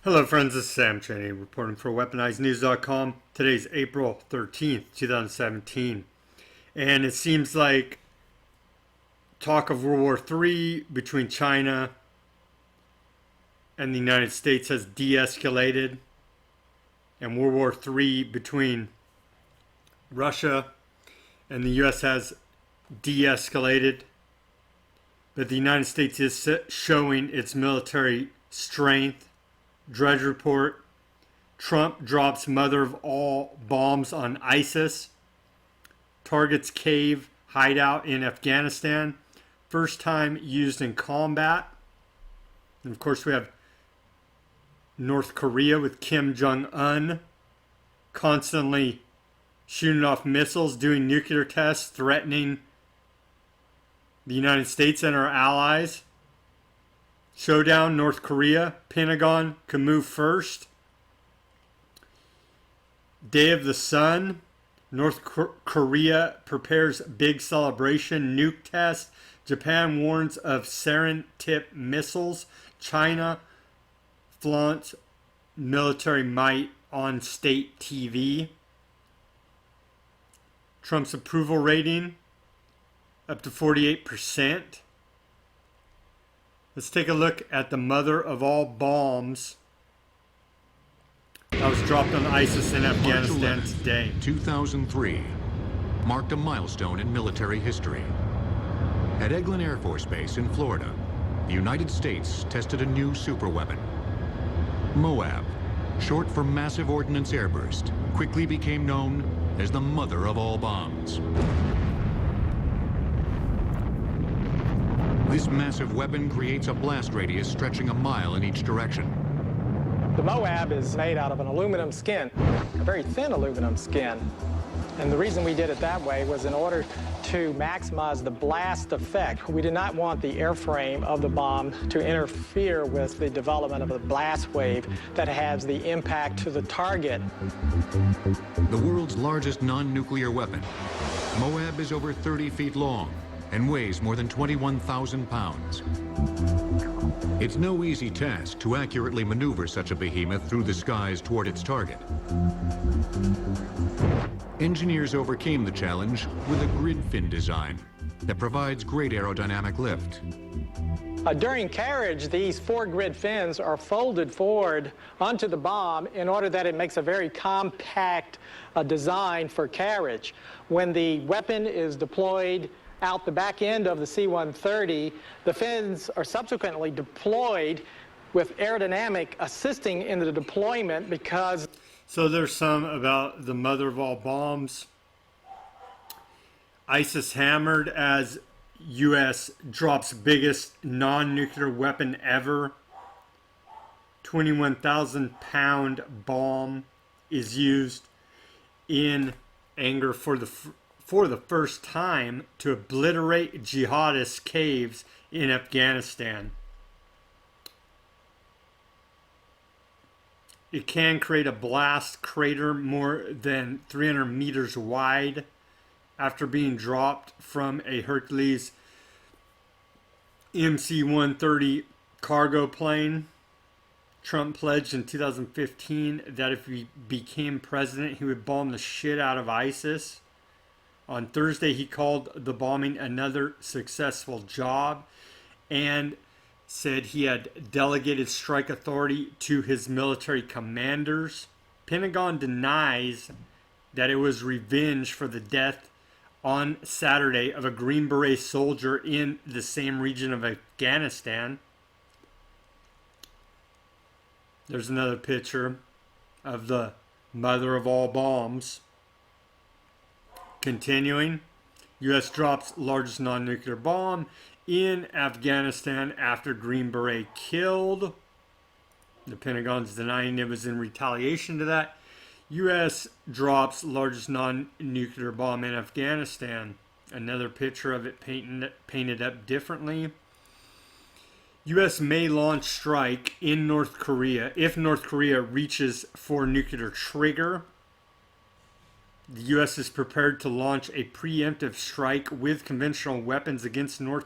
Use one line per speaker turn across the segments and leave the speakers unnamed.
Hello friends, this is Sam Cheney reporting for WeaponizedNews.com. Today's April 13th, 2017. And it seems like talk of World War III between China and the United States has de-escalated. And World War III between Russia and the U.S. has de-escalated. But the United States is showing its military strength. Drudge Report. Trump drops mother of all bombs on ISIS. Targets cave hideout in Afghanistan. First time used in combat. And of course we have North Korea with Kim Jong-un constantly shooting off missiles, doing nuclear tests, threatening the United States and our allies. Showdown, North Korea, Pentagon can move first. Day of the Sun, North Korea prepares big celebration, nuke test. Japan warns of sarin tip missiles. China flaunts military might on state TV. Trump's approval rating up to 48%. Let's take a look at the mother of all bombs that was dropped on ISIS in Afghanistan
March 11th,
today.
2003 marked a milestone in military history. At Eglin Air Force Base in Florida, the United States tested a new superweapon. MOAB, short for Massive Ordnance Airburst, quickly became known as the mother of all bombs. This massive weapon creates a blast radius stretching a mile in each direction.
The MOAB is made out of an aluminum skin, a very thin aluminum skin. And the reason we did it that way was in order to maximize the blast effect. We did not want the airframe of the bomb to interfere with the development of a blast wave that has the impact to the target.
The world's largest non-nuclear weapon, MOAB is over 30 feet long and weighs more than 21,000 pounds. It's no easy task to accurately maneuver such a behemoth through the skies toward its target. Engineers overcame the challenge with a grid fin design that provides great aerodynamic lift.
During carriage, these four grid fins are folded forward onto the bomb in order that it makes a very compact design for carriage. When the weapon is deployed out the back end of the C-130, the fins are subsequently deployed with aerodynamic assisting in the deployment because...
So there's some about the mother of all bombs. ISIS hammered as U.S. drops biggest non-nuclear weapon ever. 21,000-pound bomb is used in anger for the first time to obliterate jihadist caves in Afghanistan. It can create a blast crater more than 300 meters wide after being dropped from a Hercules MC-130 cargo plane. Trump pledged in 2015 that if he became president, he would bomb the shit out of ISIS. On Thursday, he called the bombing another successful job and said he had delegated strike authority to his military commanders. Pentagon denies that it was revenge for the death on Saturday of a Green Beret soldier in the same region of Afghanistan. There's another picture of the mother of all bombs. Continuing, U.S. drops largest non-nuclear bomb in Afghanistan after Green Beret killed. The Pentagon's denying it was in retaliation to that. U.S. drops largest non-nuclear bomb in Afghanistan. Another picture of it painted up differently. U.S. may launch strike in North Korea if North Korea reaches for nuclear trigger. The U.S. is prepared to launch a preemptive strike with conventional weapons against North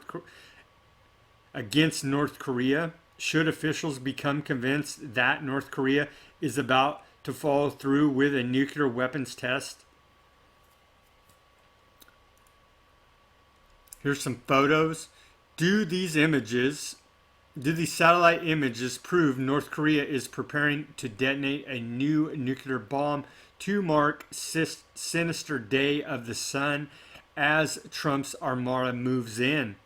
Korea should officials become convinced that North Korea is about to follow through with a nuclear weapons test. Here's some photos. Do these satellite images prove North Korea is preparing to detonate a new nuclear bomb to mark sinister day of the sun as Trump's armada moves in?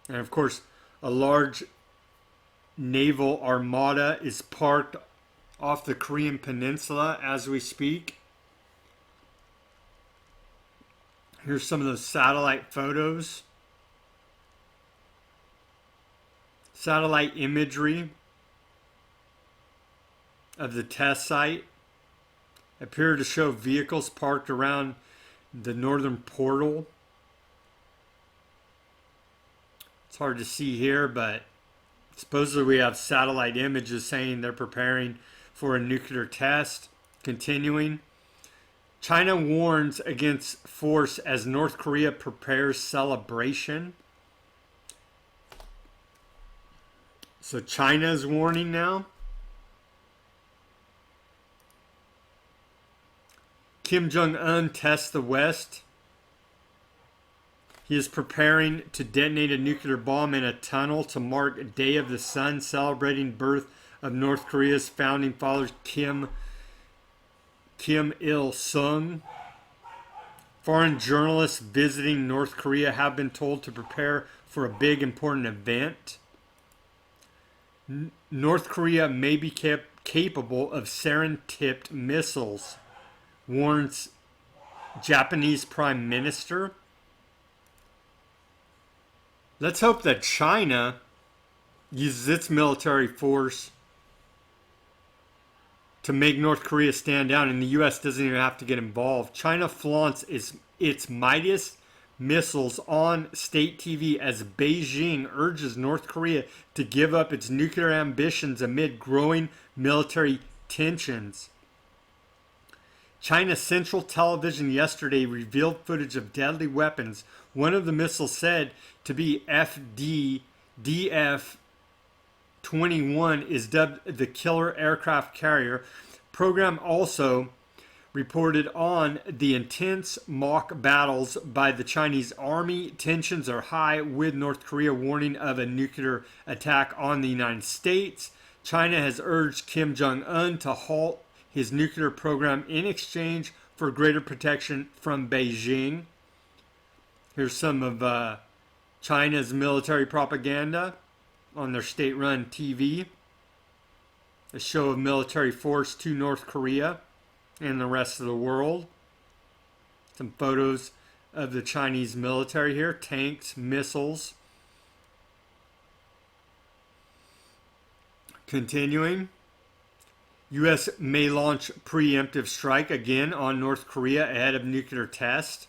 And of course, a large naval armada is parked off the Korean peninsula as we speak. Here's some of those satellite photos. Satellite imagery of the test site appear to show vehicles parked around the northern portal. It's hard to see here, but supposedly we have satellite images saying they're preparing for a nuclear test. Continuing. China warns against force as North Korea prepares celebration. So China is warning now. Kim Jong-un tests the West. He is preparing to detonate a nuclear bomb in a tunnel to mark Day of the Sun, celebrating birth of North Korea's founding father Kim Il-sung. Foreign journalists visiting North Korea have been told to prepare for a big important event. North Korea may be capable of sarin-tipped missiles, warns Japanese Prime Minister. Let's hope that China uses its military force to make North Korea stand down, and the U.S. doesn't even have to get involved. China flaunts its mightiest missiles on state TV as Beijing urges North Korea to give up its nuclear ambitions amid growing military tensions. China's Central Television yesterday revealed footage of deadly weapons. One of the missiles, said to be FDF-21, is dubbed the Killer Aircraft Carrier. Program also reported on the intense mock battles by the Chinese army. Tensions are high, with North Korea warning of a nuclear attack on the United States. China has urged Kim Jong-un to halt his nuclear program in exchange for greater protection from Beijing. Here's some of China's military propaganda on their state-run TV. A show of military force to North Korea and the rest of the world. Some photos of the Chinese military here. Tanks, missiles. Continuing. U.S. may launch preemptive strike again on North Korea ahead of nuclear test.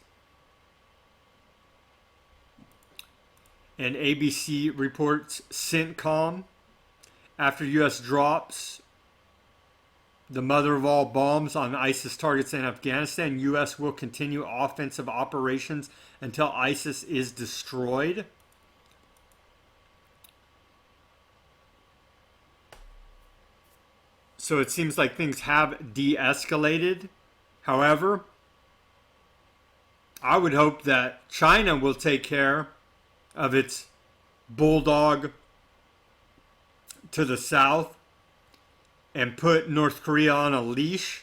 And ABC reports CENTCOM after U.S. drops the mother of all bombs on ISIS targets in Afghanistan. U.S. will continue offensive operations until ISIS is destroyed. So it seems like things have de-escalated. However, I would hope that China will take care of its bulldog to the south and put North Korea on a leash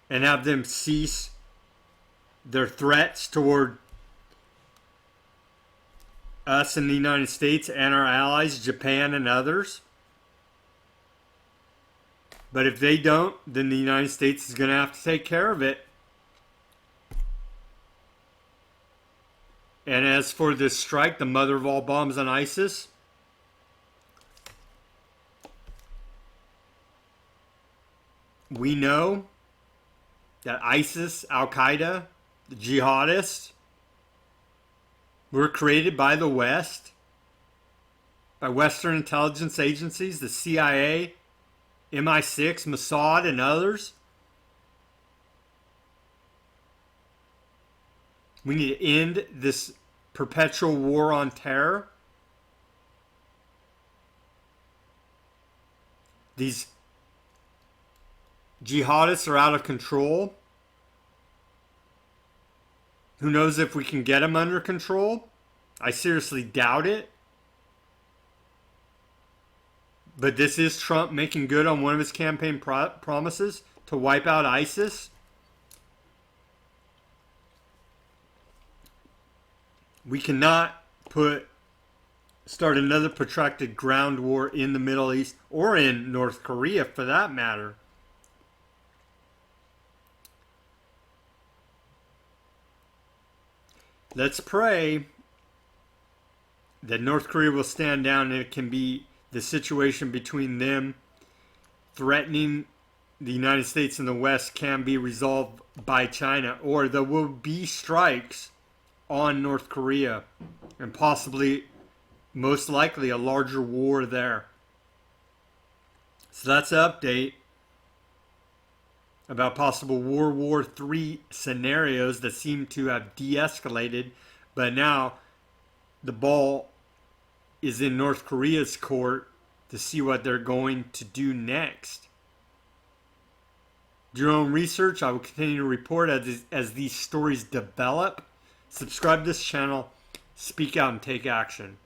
and have them cease their threats toward us in the United States and our allies, Japan and others. But if they don't, then the United States is going to have to take care of it. And as for this strike, the mother of all bombs on ISIS, we know that ISIS, Al-Qaeda, the jihadists, were created by the West, by Western intelligence agencies, the CIA, MI6, Mossad, and others. We need to end this perpetual war on terror. These jihadists are out of control. Who knows if we can get them under control? I seriously doubt it. But this is Trump making good on one of his campaign promises to wipe out ISIS. We cannot start another protracted ground war in the Middle East or in North Korea for that matter. Let's pray that North Korea will stand down and it can be the situation between them threatening the United States and the West can be resolved by China, or there will be strikes on North Korea and possibly, most likely, a larger war there. So that's an update about possible World War III scenarios that seem to have de-escalated, but now the ball is in North Korea's court to see what they're going to do next. Do your own research. I will continue to report as these stories develop. Subscribe to this channel, speak out, and take action.